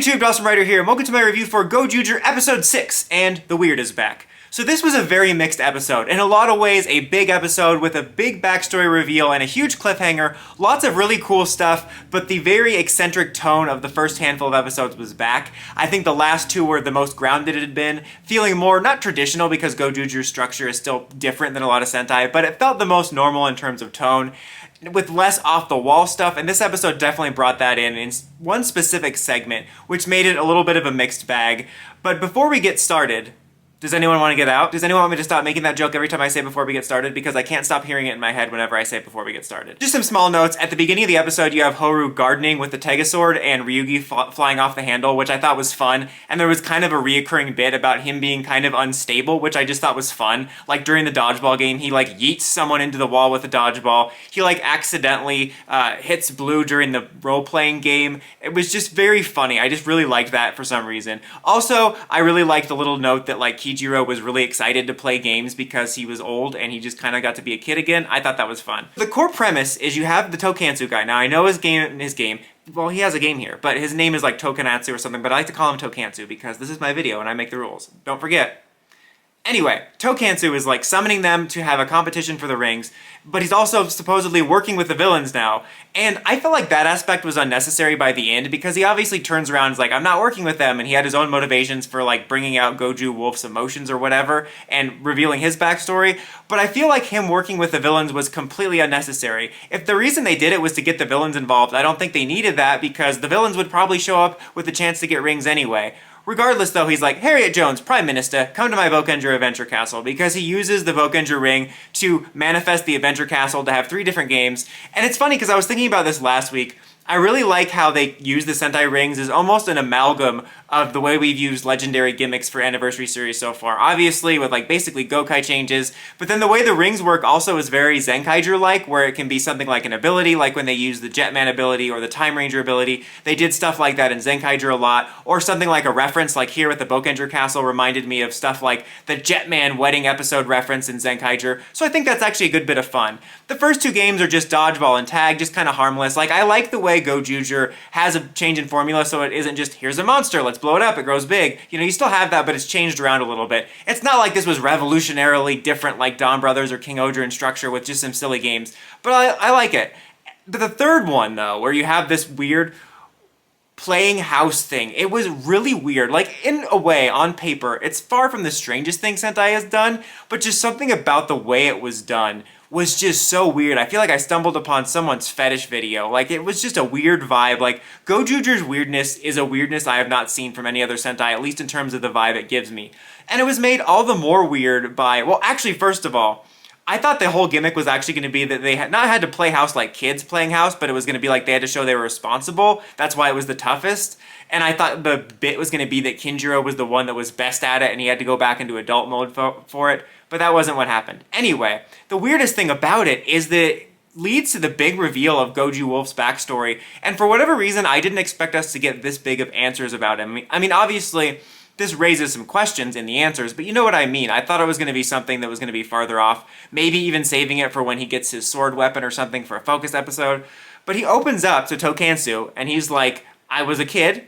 YouTube? Dawson Ryder here, and welcome to my review for Gozyuger Episode 6, and The Weird is back. So this was a very mixed episode. In a lot of ways, a big episode with a big backstory reveal and a huge cliffhanger, lots of really cool stuff, but the very eccentric tone of the first handful of episodes was back. I think the last two were the most grounded it had been, feeling more, not traditional because Gozyuger's structure is still different than a lot of Sentai, but it felt the most normal in terms of tone, with less off-the-wall stuff, and this episode definitely brought that in one specific segment, which made it a little bit of a mixed bag. But before we get started, does anyone want to get out? Does anyone want me to stop making that joke every time I say before we get started? Because I can't stop hearing it in my head whenever I say before we get started. Just some small notes. At the beginning of the episode, you have Horu gardening with the Tegasword and Ryugi flying off the handle, which I thought was fun. And there was kind of a reoccurring bit about him being kind of unstable, which I just thought was fun. Like during the dodgeball game, he like yeets someone into the wall with a dodgeball. He like accidentally hits Blue during the role-playing game. It was just very funny. I just really liked that for some reason. Also, I really liked the little note that like Kijiro was really excited to play games because he was old and he just kind of got to be a kid again. I thought that was fun. The core premise is you have the Tokansu guy. Now I know his game, well, he has a game here, but his name is like Tokanatsu or something, but I like to call him Tokansu because this is my video and I make the rules. Don't forget. Anyway, Tokansu is like summoning them to have a competition for the rings, but he's also supposedly working with the villains now. And I felt like that aspect was unnecessary by the end because he obviously turns around and is like, I'm not working with them, and he had his own motivations for like bringing out Goju Wolf's emotions or whatever and revealing his backstory. But I feel like him working with the villains was completely unnecessary. If the reason they did it was to get the villains involved, I don't think they needed that because the villains would probably show up with the chance to get rings anyway. Regardless, though, he's like, Harriet Jones, Prime Minister, come to my Vokenger Adventure Castle, because he uses the Vokenger ring to manifest the Adventure Castle to have 3 different games. And it's funny, because I was thinking about this last week. I really like how they use the Sentai rings as almost an amalgam of the way we've used legendary gimmicks for Anniversary Series so far. Obviously, with like basically Gokai changes, but then the way the rings work also is very Zenkaiger-like, where it can be something like an ability, like when they use the Jetman ability or the Time Ranger ability. They did stuff like that in Zenkaiger a lot, or something like a reference, like here with the Vokenger Castle reminded me of stuff like the Jetman wedding episode reference in Zenkaiger, so I think that's actually a good bit of fun. The first 2 games are just dodgeball and tag, just kind of harmless. Like, I like the way Gozyuger has a change in formula, so it isn't just, here's a monster, let's blow it up, it grows big. You know, you still have that, but it's changed around a little bit. It's not like this was revolutionarily different like Dawn Brothers or King Odra in structure with just some silly games, but I like it. But the third one, though, where you have this weird playing house thing, it was really weird. Like, in a way, on paper, it's far from the strangest thing Sentai has done, but just something about the way it was done was just so weird. I feel like I stumbled upon someone's fetish video. Like, it was just a weird vibe. Like, Gozyuger's weirdness is a weirdness I have not seen from any other Sentai, at least in terms of the vibe it gives me. And it was made all the more weird by, well, actually, first of all, I thought the whole gimmick was actually going to be that they had not had to play house like kids playing house, but it was going to be like they had to show they were responsible. That's why it was the toughest. And I thought the bit was going to be that Kinjiro was the one that was best at it and he had to go back into adult mode for it, but that wasn't what happened. Anyway, the weirdest thing about it is that it leads to the big reveal of Goju Wolf's backstory, and for whatever reason, I didn't expect us to get this big of answers about him. I mean, obviously, this raises some questions in the answers, but you know what I mean. I thought it was going to be something that was going to be farther off, maybe even saving it for when he gets his sword weapon or something for a focus episode. But he opens up to Tokansu, and he's like, I was a kid.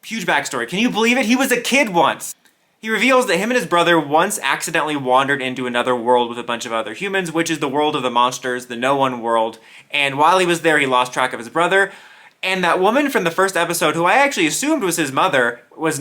Huge backstory. Can you believe it? He was a kid once. He reveals that him and his brother once accidentally wandered into another world with a bunch of other humans, which is the world of the monsters, the No.1 world. And while he was there, he lost track of his brother. And that woman from the first episode, who I actually assumed was his mother, was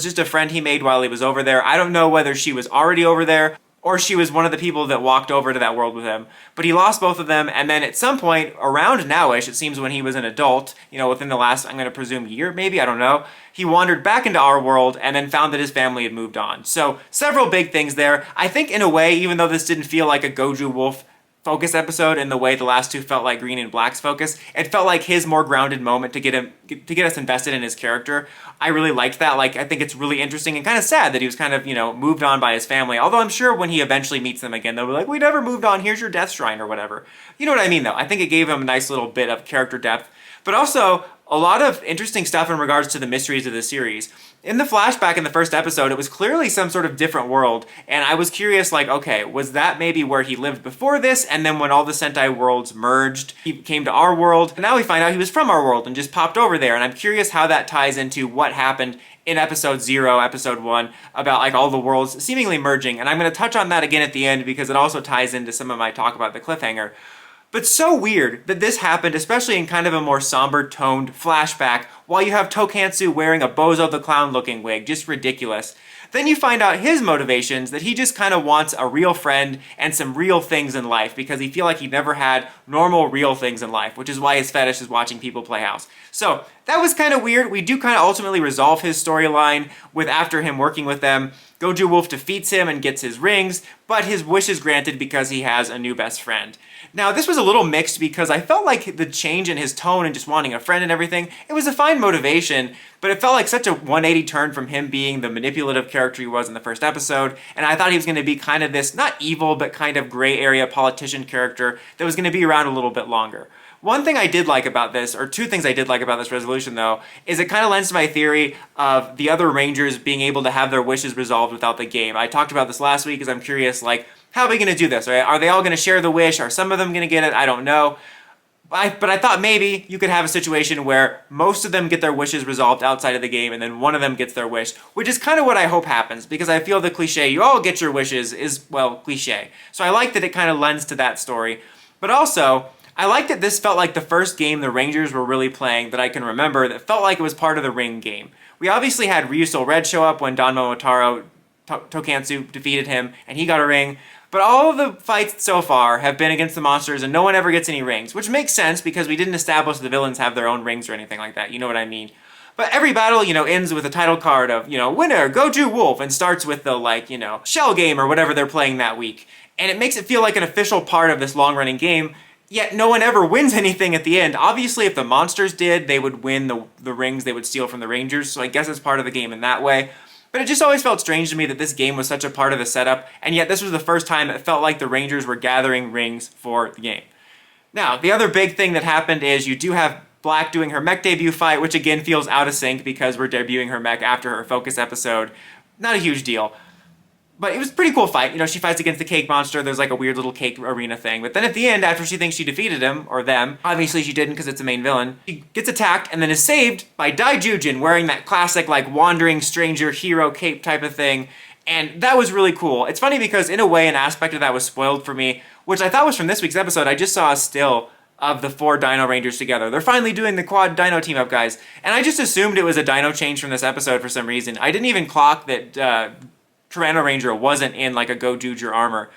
just a friend he made while he was over there. I don't know whether she was already over there or she was one of the people that walked over to that world with him. But he lost both of them, and then at some point, around nowish, it seems when he was an adult, you know, within the last, I'm going to presume, year, maybe, I don't know, he wandered back into our world and then found that his family had moved on. So, several big things there. I think, in a way, even though this didn't feel like a Goju Wolf focus episode in the way the last 2 felt like Green and Black's focus, it felt like his more grounded moment to get us invested in his character. I really liked that. Like, I think it's really interesting and kind of sad that he was kind of, you know, moved on by his family. Although I'm sure when he eventually meets them again, they'll be like, we never moved on, here's your death shrine or whatever. You know what I mean, though? I think it gave him a nice little bit of character depth, but also a lot of interesting stuff in regards to the mysteries of the series. In the flashback in the first episode, it was clearly some sort of different world, and I was curious, like, okay, was that maybe where he lived before this, and then when all the Sentai worlds merged, he came to our world, and now we find out he was from our world and just popped over there, and I'm curious how that ties into what happened in episode 0, episode 1, about like all the worlds seemingly merging, and I'm going to touch on that again at the end because it also ties into some of my talk about the cliffhanger. But so weird that this happened, especially in kind of a more somber toned flashback, while you have Tokansu wearing a Bozo the Clown looking wig, just ridiculous. Then you find out his motivations, that he just kind of wants a real friend and some real things in life, because he feels like he never had normal real things in life, which is why his fetish is watching people play house. So that was kind of weird. We do kind of ultimately resolve his storyline with after him working with them. Gozyu Wolf defeats him and gets his rings, but his wish is granted because he has a new best friend. Now, this was a little mixed because I felt like the change in his tone and just wanting a friend and everything, it was a fine motivation, but it felt like such a 180 turn from him being the manipulative character he was in the first episode, and I thought he was going to be kind of this, not evil, but kind of gray area politician character that was going to be around a little bit longer. One thing I did like about this, or two things I did like about this resolution though, is it kind of lends to my theory of the other Rangers being able to have their wishes resolved without the game. I talked about this last week because I'm curious, like, how are we going to do this, right? Are they all going to share the wish? Are some of them going to get it? I don't know. But I thought maybe you could have a situation where most of them get their wishes resolved outside of the game and then one of them gets their wish, which is kind of what I hope happens, because I feel the cliche, you all get your wishes, is, well, cliche. So I like that it kind of lends to that story. But also, I like that this felt like the first game the Rangers were really playing that I can remember that felt like it was part of the ring game. We obviously had Ryusoul Red show up when Don Momotaro Tokansu defeated him and he got a ring, but all of the fights so far have been against the monsters and no one ever gets any rings, which makes sense because we didn't establish the villains have their own rings or anything like that, you know what I mean. But every battle, ends with a title card of, winner, Goju Wolf, and starts with the, shell game or whatever they're playing that week. And it makes it feel like an official part of this long-running game, yet no one ever wins anything at the end. Obviously, if the monsters did, they would win the rings they would steal from the Rangers, so I guess it's part of the game in that way. But it just always felt strange to me that this game was such a part of the setup, and yet this was the first time it felt like the Rangers were gathering rings for the game. Now, the other big thing that happened is you do have Black doing her mech debut fight, which again feels out of sync because we're debuting her mech after her Focus episode. Not a huge deal. But it was a pretty cool fight. She fights against the cake monster. There's like a weird little cake arena thing. But then at the end, after she thinks she defeated him, or them, obviously she didn't because it's the main villain, she gets attacked and then is saved by Daijujin wearing that classic like wandering stranger hero cape type of thing. And that was really cool. It's funny because in a way an aspect of that was spoiled for me, which I thought was from this week's episode. I just saw a still of the 4 Dino Rangers together. They're finally doing the quad Dino team up, guys. And I just assumed it was a Dino change from this episode for some reason. I didn't even clock that Tyranno Ranger wasn't in like a Gozyuger armor.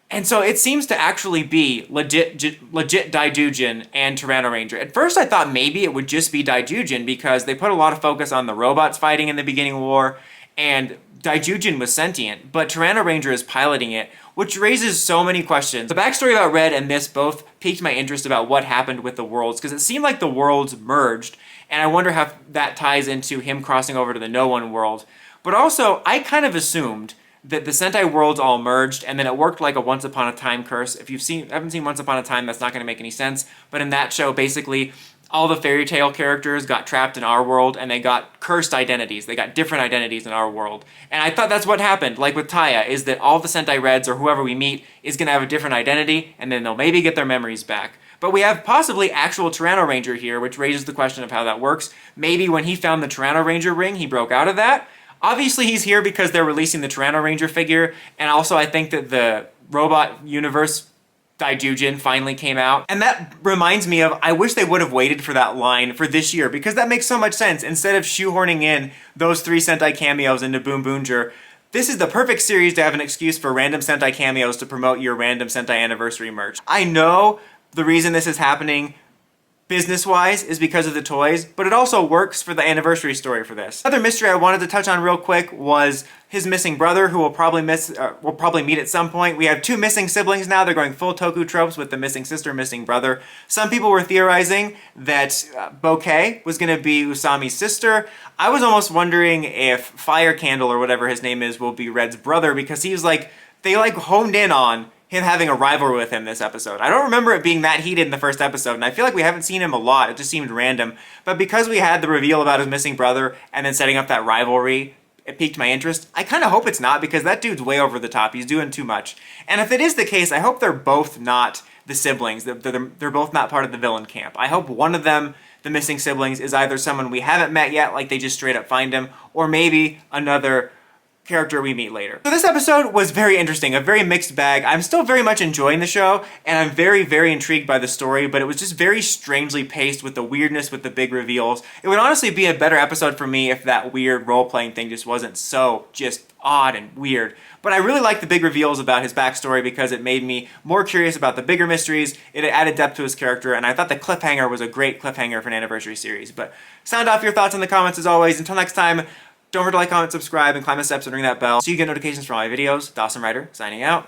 And so it seems to actually be legit Daijujin and Tyranno Ranger. At first I thought maybe it would just be Daijujin because they put a lot of focus on the robots fighting in the beginning of war, and Daijujin was sentient, but Tyranno Ranger is piloting it, which raises so many questions. The backstory about Red and this both piqued my interest about what happened with the worlds, because it seemed like the worlds merged, and I wonder how that ties into him crossing over to the No.1 world. But also, I kind of assumed that the Sentai worlds all merged, and then it worked like a Once Upon a Time curse. If you haven't seen Once Upon a Time, that's not going to make any sense. But in that show, basically, all the fairy tale characters got trapped in our world, and they got cursed identities. They got different identities in our world. And I thought that's what happened, like with Taya, is that all the Sentai Reds, or whoever we meet, is going to have a different identity, and then they'll maybe get their memories back. But we have possibly actual Tyranno Ranger here, which raises the question of how that works. Maybe when he found the Tyranno Ranger ring, he broke out of that. Obviously, he's here because they're releasing the Tyranno Ranger figure, and also I think that the Robot Universe Daijujin finally came out. And that reminds me of, I wish they would have waited for that line for this year, because that makes so much sense. Instead of shoehorning in those 3 Sentai cameos into Boom Boonger, this is the perfect series to have an excuse for random Sentai cameos to promote your random Sentai anniversary merch. I know the reason this is happening business-wise is because of the toys, but it also works for the anniversary story for this. Another mystery I wanted to touch on real quick was his missing brother, who will probably meet at some point. We have 2 missing siblings now. They're going full Toku tropes with the missing sister, missing brother. Some people were theorizing that Bouquet was going to be Usami's sister. I was almost wondering if Fire Candle, or whatever his name is, will be Red's brother, because he was like, they like honed in on him having a rivalry with him this episode. I don't remember it being that heated in the first episode, and I feel like we haven't seen him a lot. It just seemed random. But because we had the reveal about his missing brother and then setting up that rivalry, it piqued my interest. I kind of hope it's not, because that dude's way over the top. He's doing too much. And if it is the case, I hope they're both not the siblings. They're both not part of the villain camp. I hope one of them, the missing siblings, is either someone we haven't met yet, like they just straight up find him, or maybe another character we meet later. So this episode was very interesting, a very mixed bag. I'm still very much enjoying the show, and I'm very, very intrigued by the story, but it was just very strangely paced with the weirdness, with the big reveals. It would honestly be a better episode for me if that weird role-playing thing just wasn't so just odd and weird. But I really liked the big reveals about his backstory because it made me more curious about the bigger mysteries, it added depth to his character, and I thought the cliffhanger was a great cliffhanger for an anniversary series. But sound off your thoughts in the comments as always. Until next time, don't forget to like, comment, subscribe, and climb the steps and ring that bell so you get notifications for all my videos. Dawson Ryder, signing out.